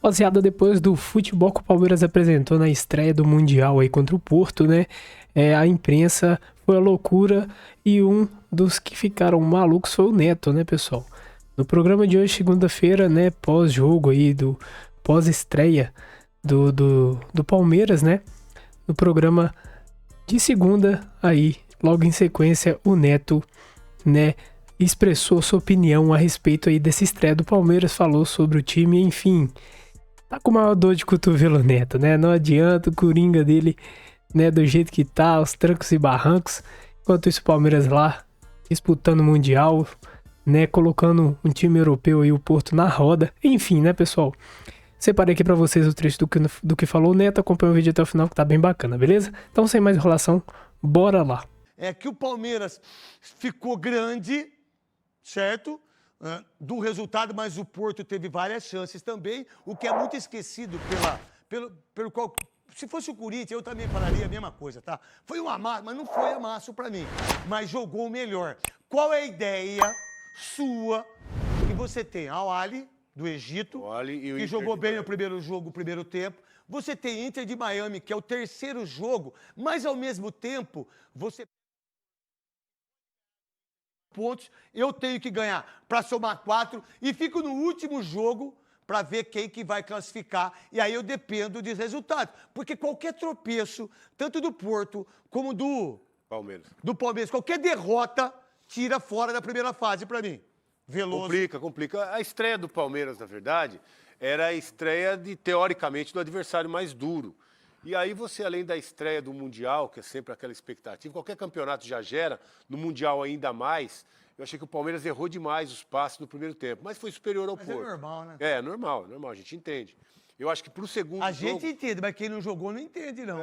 Rapaziada, depois do futebol que o Palmeiras apresentou na estreia do Mundial aí contra o Porto, né? A imprensa foi a loucura e um dos que ficaram malucos foi o Neto, né, pessoal? No programa de hoje, segunda-feira, né, pós-jogo aí, pós-estreia do Palmeiras, né? No programa de segunda aí, logo em sequência, o Neto, né, expressou sua opinião a respeito aí dessa estreia do Palmeiras, falou sobre o time, enfim. Tá com maior dor de cotovelo, Neto, né? Não adianta o Coringa dele, né, do jeito que tá, os trancos e barrancos. Enquanto isso, o Palmeiras lá, disputando o Mundial, né, colocando um time europeu e o Porto na roda. Enfim, né, pessoal? Separei aqui pra vocês o trecho do que falou o Neto. Acompanha o vídeo até o final que tá bem bacana, beleza? Então, sem mais enrolação, bora lá. É que o Palmeiras ficou grande, certo? Do resultado, mas o Porto teve várias chances também, o que é muito esquecido pelo qual... Se fosse o Corinthians, eu também falaria a mesma coisa, tá? Foi um amasso, mas não foi amasso pra mim. Mas jogou melhor. Qual é a ideia sua que você tem? Al-Ahly, do Egito, que jogou bem no primeiro jogo, o primeiro tempo. Você tem Inter de Miami, que é o terceiro jogo, mas ao mesmo tempo, você... pontos, eu tenho que ganhar para somar 4 e fico no último jogo para ver quem que vai classificar. E aí eu dependo de resultados. Porque qualquer tropeço, tanto do Porto como do Palmeiras, qualquer derrota tira fora da primeira fase para mim. Veloso. Complica. A estreia do Palmeiras, na verdade, era a estreia, teoricamente, do adversário mais duro. E aí você, além da estreia do Mundial, que é sempre aquela expectativa, qualquer campeonato já gera, no Mundial ainda mais, eu achei que o Palmeiras errou demais os passes no primeiro tempo, mas foi superior ao Porto. É normal, né? É, normal, a gente entende. Eu acho que pro segundo A jogo... gente entende, mas quem não jogou não entende, não.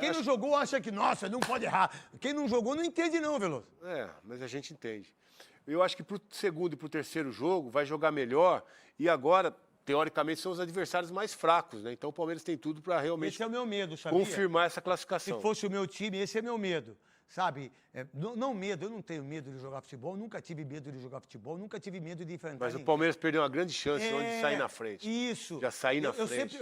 Quem não jogou acha que, nossa, não pode errar. Quem não jogou não entende, não, Veloso. Mas a gente entende. Eu acho que pro segundo e pro terceiro jogo vai jogar melhor e agora... teoricamente, são os adversários mais fracos, né? Então o Palmeiras tem tudo para realmente... Esse é o meu medo, sabia? Confirmar essa classificação. Se fosse o meu time, esse é meu medo, sabe? Não medo, eu não tenho medo de jogar futebol, nunca tive medo de jogar futebol, nunca tive medo de enfrentar Mas ninguém. o Palmeiras perdeu uma grande chance de sair na frente. Isso. Já sair na frente.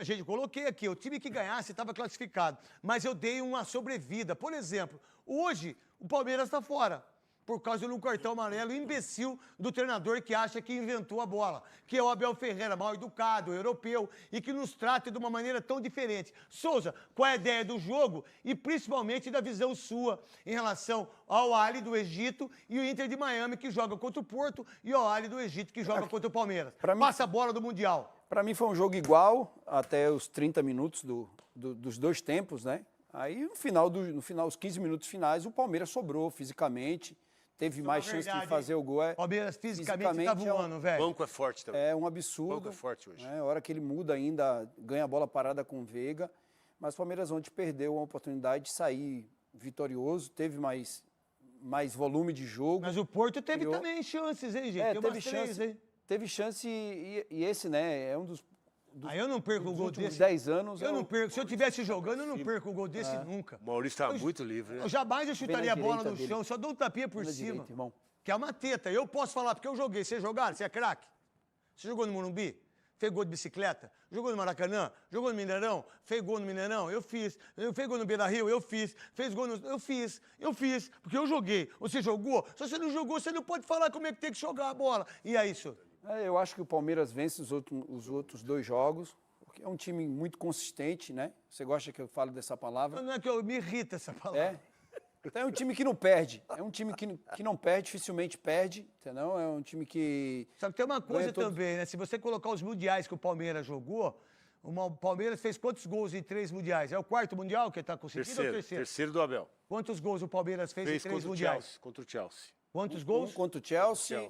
Gente, coloquei aqui, o time que ganhasse estava classificado, mas eu dei uma sobrevida. Por exemplo, hoje o Palmeiras está fora. Por causa de um cartão amarelo imbecil do treinador que acha que inventou a bola, que é o Abel Ferreira, mal educado, europeu, e que nos trata de uma maneira tão diferente. Souza, qual é a ideia do jogo e principalmente da visão sua em relação ao Al-Ahly do Egito e o Inter de Miami, que joga contra o Porto, e o Al-Ahly do Egito, que joga contra o Palmeiras? Passa a bola do Mundial. Para mim foi um jogo igual até os 30 minutos dos dois tempos, né? Aí no final, os 15 minutos finais, o Palmeiras sobrou fisicamente, teve mais chance de fazer o gol. Palmeiras fisicamente tá voando, velho. O banco é forte também. É um absurdo. O banco é forte hoje. A hora que ele muda ainda, ganha a bola parada com o Veiga. Mas o Palmeiras ontem perdeu a oportunidade de sair vitorioso, teve mais volume de jogo. Mas o Porto teve também chances, hein, gente? Teve chance, hein? Teve chance e esse, né, é um dos Aí eu não perco o gol desse. 10 anos. Eu não perco. Se eu estivesse jogando, eu não perco o gol desse nunca. O Maurício está muito livre, né? Eu jamais chutaria a bola no chão, só dou um tapinha por cima. Que é uma teta. Eu posso falar, porque eu joguei. Vocês jogaram? Você é craque? Você jogou no Morumbi? Fez gol de bicicleta? Jogou no Maracanã? Jogou no Mineirão? Fez gol no Mineirão? Eu fiz. Fez gol no Beira-Rio? Eu fiz. Fez gol no... Eu fiz. Porque eu joguei. Você jogou? Se você não jogou, você não pode falar como é que tem que jogar a bola. E aí, senhor? Eu acho que o Palmeiras vence os outros dois jogos. É um time muito consistente, né? Você gosta que eu fale dessa palavra? Não é que me irrita essa palavra. Então é um time que não perde. É um time que não perde, dificilmente perde, entendeu? É um time que... Só que tem uma coisa também, né? Se você colocar os mundiais que o Palmeiras jogou, o Palmeiras fez quantos gols em 3 mundiais? É o 4º mundial que está conseguindo ou o terceiro? Terceiro do Abel. Quantos gols o Palmeiras fez em 3 mundiais? Contra o Chelsea. Quantos gols? Contra o Chelsea.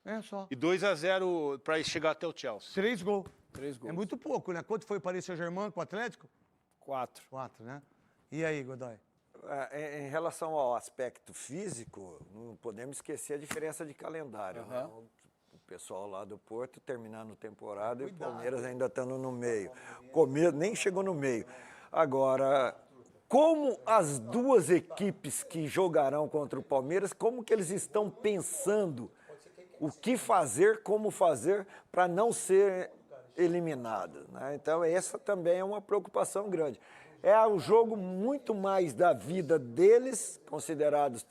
É só. E 2-0 para chegar até o Chelsea. 3 gols. 3 gols. É muito pouco, né? Quanto foi o Paris Saint-Germain com o Atlético? 4. 4, né? E aí, Godoy? Em relação ao aspecto físico, não podemos esquecer a diferença de calendário. Né? O pessoal lá do Porto terminando a temporada e o Palmeiras ainda estando no meio. Nem chegou no meio. Agora, como as duas equipes que jogarão contra o Palmeiras, como que eles estão pensando o que fazer, como fazer, para não ser eliminados, né? Então, essa também é uma preocupação grande. É um jogo muito mais da vida deles, considerados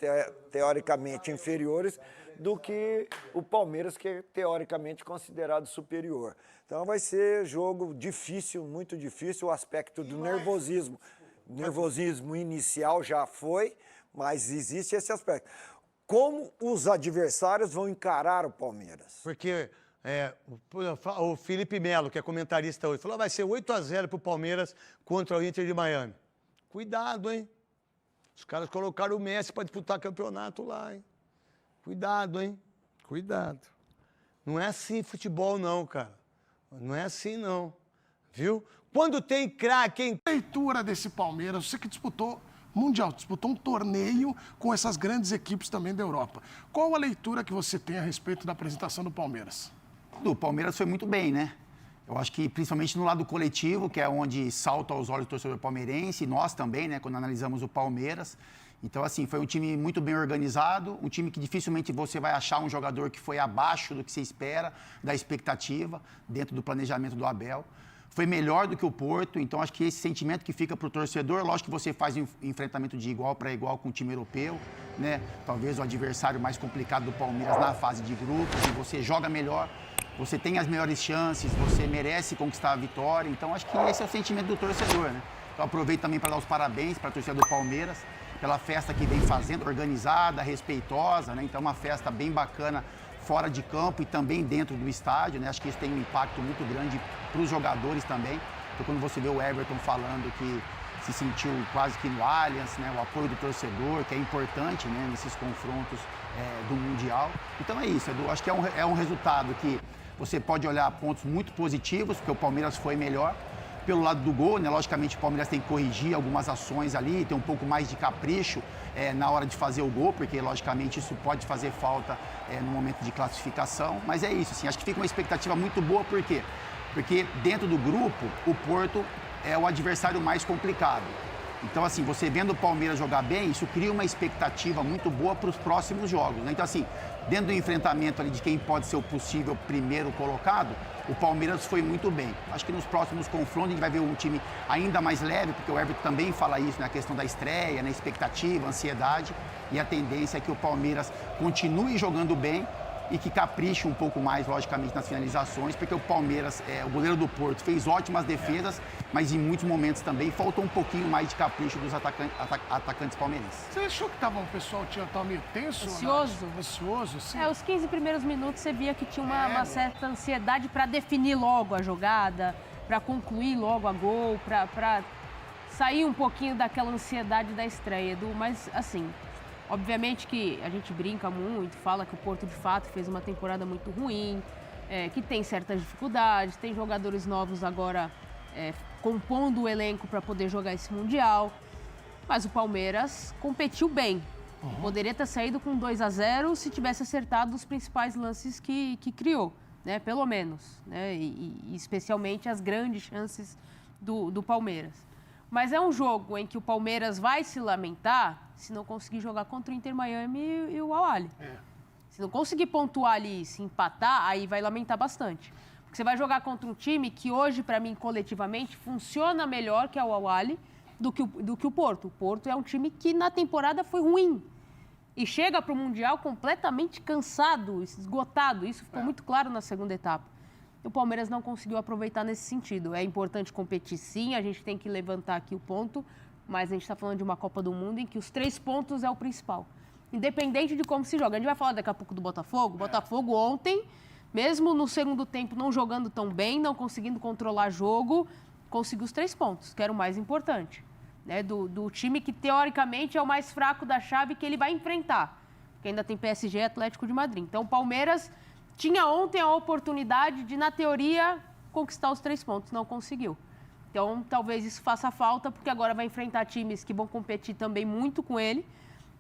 teoricamente inferiores, do que o Palmeiras, que é teoricamente considerado superior. Então vai ser jogo difícil, muito difícil, o aspecto do nervosismo. O nervosismo inicial já foi, mas existe esse aspecto. Como os adversários vão encarar o Palmeiras? Porque o Felipe Melo, que é comentarista hoje, falou que vai ser 8-0 pro Palmeiras contra o Inter de Miami. Cuidado, hein? Os caras colocaram o Messi para disputar campeonato lá, hein? Cuidado, hein? Cuidado. Não é assim futebol, não, cara. Não é assim, não. Viu? Quando tem craque, hein? Leitura desse Palmeiras, você que disputou Mundial, disputou um torneio com essas grandes equipes também da Europa. Qual a leitura que você tem a respeito da apresentação do Palmeiras? O Palmeiras foi muito bem, né? Eu acho que principalmente no lado coletivo, que é onde salta aos olhos do torcedor palmeirense, e nós também, né, quando analisamos o Palmeiras. Então, assim, foi um time muito bem organizado, um time que dificilmente você vai achar um jogador que foi abaixo do que se espera, da expectativa, dentro do planejamento do Abel. Foi melhor do que o Porto, então acho que esse sentimento que fica para o torcedor, lógico que você faz um enfrentamento de igual para igual com o time europeu, né? Talvez o adversário mais complicado do Palmeiras na fase de grupos, e você joga melhor, você tem as melhores chances, você merece conquistar a vitória, então acho que esse é o sentimento do torcedor, né? Então aproveito também para dar os parabéns para a torcida do Palmeiras, pela festa que vem fazendo, organizada, respeitosa, né? Então uma festa bem bacana fora de campo e também dentro do estádio, né? Acho que isso tem um impacto muito grande para os jogadores também. Então quando você vê o Everton falando que se sentiu quase que no Allianz, né? O apoio do torcedor, que é importante, né? Nesses confrontos do Mundial. Então é isso, Edu, acho que é um resultado que você pode olhar pontos muito positivos, porque o Palmeiras foi melhor. Pelo lado do gol, né? Logicamente o Palmeiras tem que corrigir algumas ações ali, ter um pouco mais de capricho na hora de fazer o gol, porque logicamente isso pode fazer falta no momento de classificação. Mas é isso, assim, acho que fica uma expectativa muito boa, por quê? Porque dentro do grupo, o Porto é o adversário mais complicado. Então, assim, você vendo o Palmeiras jogar bem, isso cria uma expectativa muito boa para os próximos jogos, né? Então, assim, dentro do enfrentamento ali de quem pode ser o possível primeiro colocado, o Palmeiras foi muito bem. Acho que nos próximos confrontos a gente vai ver um time ainda mais leve, porque o Everton também fala isso, né? A questão da estreia, né? Expectativa, ansiedade, e a tendência é que o Palmeiras continue jogando bem e que capriche um pouco mais, logicamente, nas finalizações, porque o Palmeiras, o goleiro do Porto, fez ótimas defesas, mas em muitos momentos também faltou um pouquinho mais de capricho dos atacantes palmeirenses. Você achou que o pessoal tinha meio tenso? Ansioso? Ansioso, sim. Os 15 primeiros minutos você via que tinha uma certa ansiedade para definir logo a jogada, para concluir logo a gol, para sair um pouquinho daquela ansiedade da estreia, Edu, mas assim... Obviamente que a gente brinca muito, fala que o Porto de fato fez uma temporada muito ruim, que tem certas dificuldades, tem jogadores novos agora compondo o elenco para poder jogar esse Mundial. Mas o Palmeiras competiu bem. Poderia ter saído com 2-0 se tivesse acertado os principais lances que criou, né? Pelo menos, né? E especialmente as grandes chances do Palmeiras. Mas é um jogo em que o Palmeiras vai se lamentar se não conseguir jogar contra o Inter Miami e o Al-Ahly. Se não conseguir pontuar ali, se empatar, aí vai lamentar bastante. Porque você vai jogar contra um time que hoje, para mim, coletivamente, funciona melhor que é o Al-Ahly do que o Porto. O Porto é um time que na temporada foi ruim. E chega para o Mundial completamente cansado, esgotado. Isso ficou muito claro na segunda etapa. O Palmeiras não conseguiu aproveitar nesse sentido. É importante competir, sim, a gente tem que levantar aqui o ponto, mas a gente está falando de uma Copa do Mundo em que os 3 pontos é o principal. Independente de como se joga. A gente vai falar daqui a pouco do Botafogo. O Botafogo ontem, mesmo no segundo tempo não jogando tão bem, não conseguindo controlar jogo, conseguiu os 3 pontos, que era o mais importante. Né? Do time que, teoricamente, é o mais fraco da chave que ele vai enfrentar. Porque ainda tem PSG e Atlético de Madrid. Então, o Palmeiras... tinha ontem a oportunidade de, na teoria, conquistar os 3 pontos. Não conseguiu. Então, talvez isso faça falta, porque agora vai enfrentar times que vão competir também muito com ele.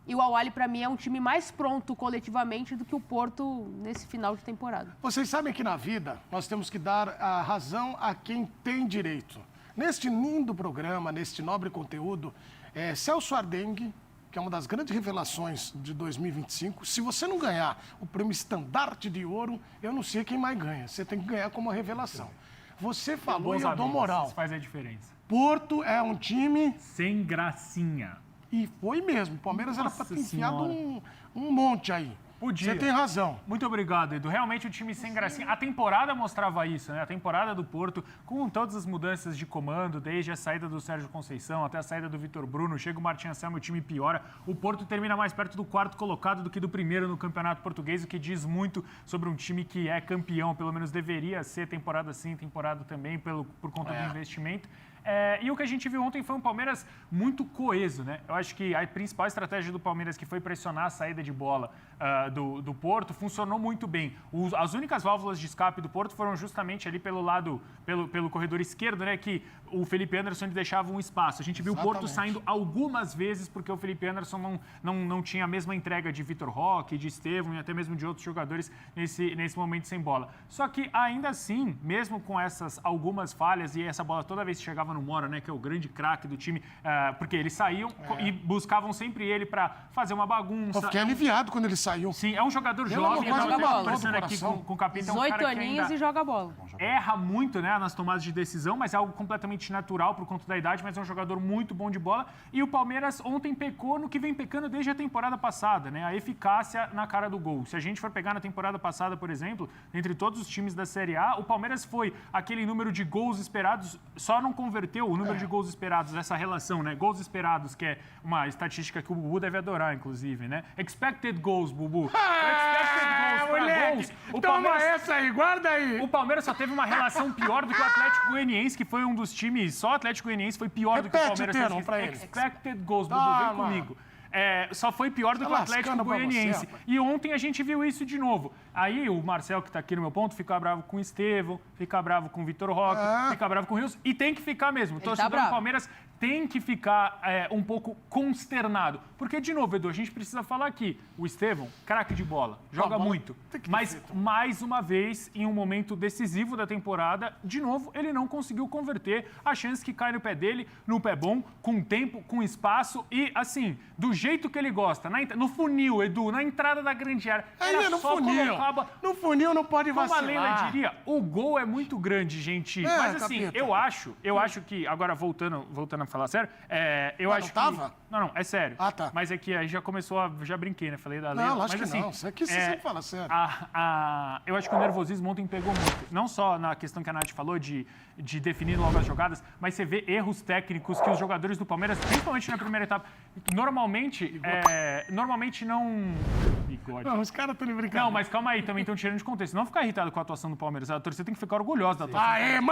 E o Al-Ahly, para mim, é um time mais pronto coletivamente do que o Porto nesse final de temporada. Vocês sabem que na vida nós temos que dar a razão a quem tem direito. Neste lindo programa, neste nobre conteúdo, Celso Ardengue, que é uma das grandes revelações de 2025. Se você não ganhar o prêmio Estandarte de Ouro, eu não sei quem mais ganha. Você tem que ganhar como uma revelação. Você falou Bons e eu dou amigos, moral. isso faz a diferença. Porto é um time... Sem gracinha. E foi mesmo. O Palmeiras era pra Nossa ter enfiado Senhora. um monte aí. Podia. Você tem razão. Muito obrigado, Edu. Realmente o time sem gracinha. A temporada mostrava isso, né? A temporada do Porto, com todas as mudanças de comando, desde a saída do Sérgio Conceição até a saída do Vitor Bruno, chega o Martin Anselmo, o time piora. O Porto termina mais perto do quarto colocado do que do primeiro no Campeonato Português, o que diz muito sobre um time que é campeão, pelo menos deveria ser, temporada sim, temporada também, por conta do investimento. E o que a gente viu ontem foi um Palmeiras muito coeso, né? Eu acho que a principal estratégia do Palmeiras, que foi pressionar a saída de bola do Porto, funcionou muito bem. As únicas válvulas de escape do Porto foram justamente ali pelo lado, pelo corredor esquerdo, né? Que o Felipe Anderson deixava um espaço. A gente viu o Porto saindo algumas vezes porque o Felipe Anderson não tinha a mesma entrega de Vitor Roque, de Estevão e até mesmo de outros jogadores nesse momento sem bola. Só que ainda assim, mesmo com essas algumas falhas e essa bola toda vez que chegava no Mora, né, que é o grande craque do time, porque eles saíam e buscavam sempre ele para fazer uma bagunça. Eu fiquei aliviado quando ele saiu. Sim, é um jogador Pelo jovem. amor de Deus, Eu tô todo conversando aqui coração. com o Capitão. 18 aninhos e joga bola. Erra muito, né, nas tomadas de decisão, mas é algo completamente natural por conta da idade, mas é um jogador muito bom de bola. E o Palmeiras ontem pecou no que vem pecando desde a temporada passada, né, a eficácia na cara do gol. Se a gente for pegar na temporada passada, por exemplo, entre todos os times da Série A, o Palmeiras foi aquele número de gols esperados, só não converteu o número de gols esperados, essa relação, né, gols esperados, que é uma estatística que o Bubu deve adorar, inclusive, né, expected goals, Bubu. Expected goals para gols. O Toma Palmeiras... essa aí, guarda aí. O Palmeiras só teve uma relação pior do que o Atlético Goianiense, que foi um dos times, só o Atlético Goianiense foi pior do que o Repete o Palmeiras. termo pra ele. Expected goals, Bubu, vem comigo. Só foi pior do que o Atlético Goianiense. E ontem a gente viu isso de novo. Aí o Marcel, que está aqui no meu ponto, fica bravo com o Estevão, fica bravo com o Vitor Roque, fica bravo com o Rios, e tem que ficar mesmo. O torcedor do Palmeiras tem que ficar um pouco consternado. Porque, de novo, Edu, a gente precisa falar aqui, o Estevão, craque de bola, joga muito. Mas, mais uma vez, em um momento decisivo da temporada, de novo, ele não conseguiu converter a chance que cai no pé dele, no pé bom, com tempo, com espaço e, assim, do jeito que ele gosta. No funil, Edu, na entrada da grande área. Aí no funil. No funil não pode vacilar. Como a Leila diria, o gol é muito grande, gente. Mas, assim, capeta. eu acho que, agora voltando a falar sério, eu acho não tava? que... Não, é sério. Ah, tá. Mas é que aí já começou já brinquei, né? Falei da Leila. Não, lógico mas, que assim, não. Isso aqui você sempre fala sério. Eu acho que o nervosismo ontem pegou muito. Não só na questão que a Nath falou de definir logo as jogadas, mas você vê erros técnicos que os jogadores do Palmeiras, principalmente na primeira etapa, normalmente não... Bigode. Não, os caras estão me brincando. Não, mas calma aí, também estão tirando de contexto. Não ficar irritado com a atuação do Palmeiras. A torcida tem que ficar orgulhosa da atuação.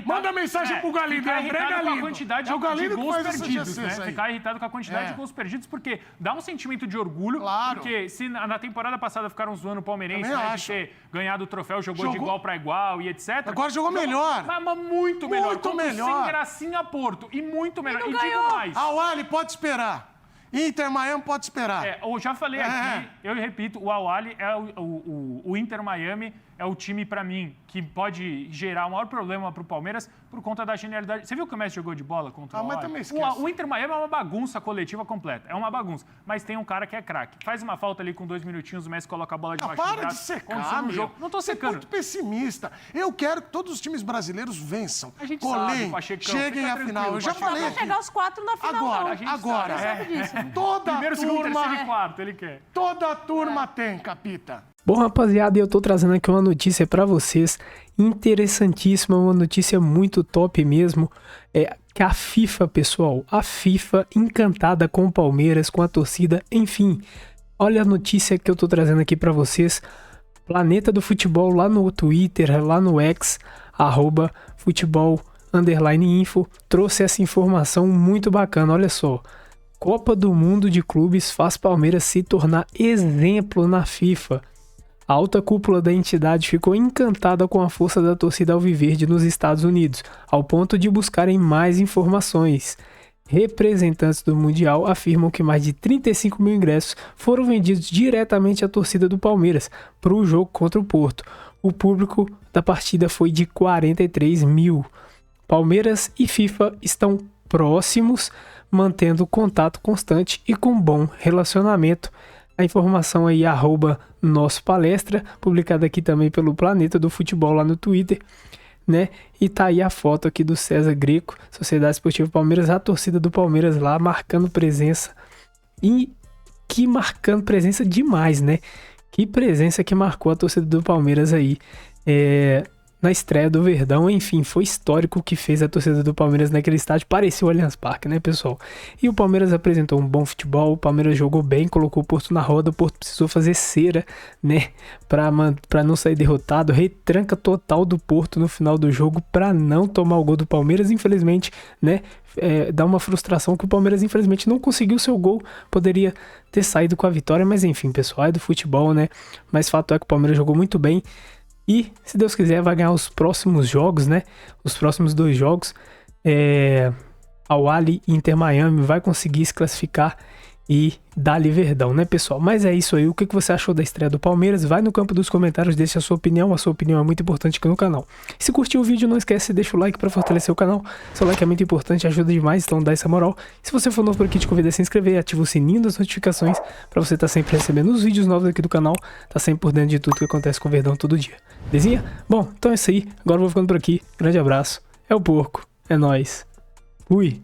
Manda mensagem pro Galindo. Ficar André irritado Galindo. com a quantidade É o Galindo de que gols faz essa perdidos, né? GC aí. Ficar irritado com a quantidade de gols perdidos, porque dá um sentimento de orgulho. Claro. Porque se na temporada passada ficaram zoando o Palmeirense, Também né, de acho. ter ganhado o troféu, jogou de igual para igual e etc. Agora jogou melhor. Mas muito melhor. Muito Contra o melhor. Sem gracinha Porto. E muito melhor. não E ganhou. digo mais. A Wally pode esperar. Inter Miami pode esperar. Eu já falei aqui, eu repito, o Al-Ahly é o Inter Miami é o time, pra mim, que pode gerar o maior problema pro Palmeiras por conta da genialidade. Você viu que o Messi jogou de bola contra o Al-Ahly? mas também esquece. O Inter Miami é uma bagunça coletiva completa. É uma bagunça. Mas tem um cara que é craque. Faz uma falta ali com 2 minutinhos, o Messi coloca a bola debaixo do Para braço. de secar, condiciona o meu. jogo. Não tô Você é secando. muito pessimista. Eu quero que todos os times brasileiros vençam. A gente Colhem, sabe, Pachecão, cheguem fica à final. tranquilo, Eu já Pachecão. falei Vai aqui. chegar os 4 na final, Agora, não. A gente agora. sabe. Sabe disso. Toda Primeiro, segundo, terceiro e turma, quarto, ele quer. toda turma tem, capita. Bom, rapaziada, eu tô trazendo aqui uma notícia pra vocês, interessantíssima, uma notícia muito top mesmo, que a FIFA, pessoal, a FIFA encantada com o Palmeiras, com a torcida, enfim, olha a notícia que eu tô trazendo aqui pra vocês, Planeta do Futebol lá no Twitter, lá no X, @futebol_info, trouxe essa informação muito bacana, olha só. Copa do Mundo de Clubes faz Palmeiras se tornar exemplo na FIFA. A alta cúpula da entidade ficou encantada com a força da torcida alviverde nos Estados Unidos, ao ponto de buscarem mais informações. Representantes do Mundial afirmam que mais de 35 mil ingressos foram vendidos diretamente à torcida do Palmeiras para o jogo contra o Porto. O público da partida foi de 43 mil. Palmeiras e FIFA estão próximos, mantendo contato constante e com bom relacionamento. A informação aí, @nosso palestra, publicada aqui também pelo Planeta do Futebol lá no Twitter. né? E tá aí a foto aqui do César Greco, Sociedade Esportiva Palmeiras, a torcida do Palmeiras lá marcando presença. E que marcando presença demais, né? Que presença que marcou a torcida do Palmeiras aí na estreia do Verdão. Enfim, foi histórico o que fez a torcida do Palmeiras naquele estádio. Parecia o Allianz Parque, né, pessoal? E o Palmeiras apresentou um bom futebol, o Palmeiras jogou bem, colocou o Porto na roda, o Porto precisou fazer cera, né, pra não sair derrotado. Retranca total do Porto no final do jogo pra não tomar o gol do Palmeiras. Infelizmente, né, dá uma frustração que o Palmeiras infelizmente não conseguiu seu gol, poderia ter saído com a vitória, mas enfim, pessoal, é do futebol, né? Mas fato é que o Palmeiras jogou muito bem. E, se Deus quiser, vai ganhar os próximos jogos, né? Os próximos 2 jogos. Al Ahly e Inter Miami vai conseguir se classificar e dar-lhe Verdão, né, pessoal? Mas é isso aí. O que você achou da estreia do Palmeiras? Vai no campo dos comentários, deixa a sua opinião. A sua opinião é muito importante aqui no canal. Se curtiu o vídeo, não esquece, deixa o like para fortalecer o canal. Seu like é muito importante, ajuda demais, então dá essa moral. Se você for novo por aqui, te convido a se inscrever, ativa o sininho das notificações para você estar sempre recebendo os vídeos novos aqui do canal, tá sempre por dentro de tudo que acontece com o Verdão todo dia. Belezinha? Bom, então é isso aí. Agora eu vou ficando por aqui. Grande abraço. É o Porco. É nóis. Fui.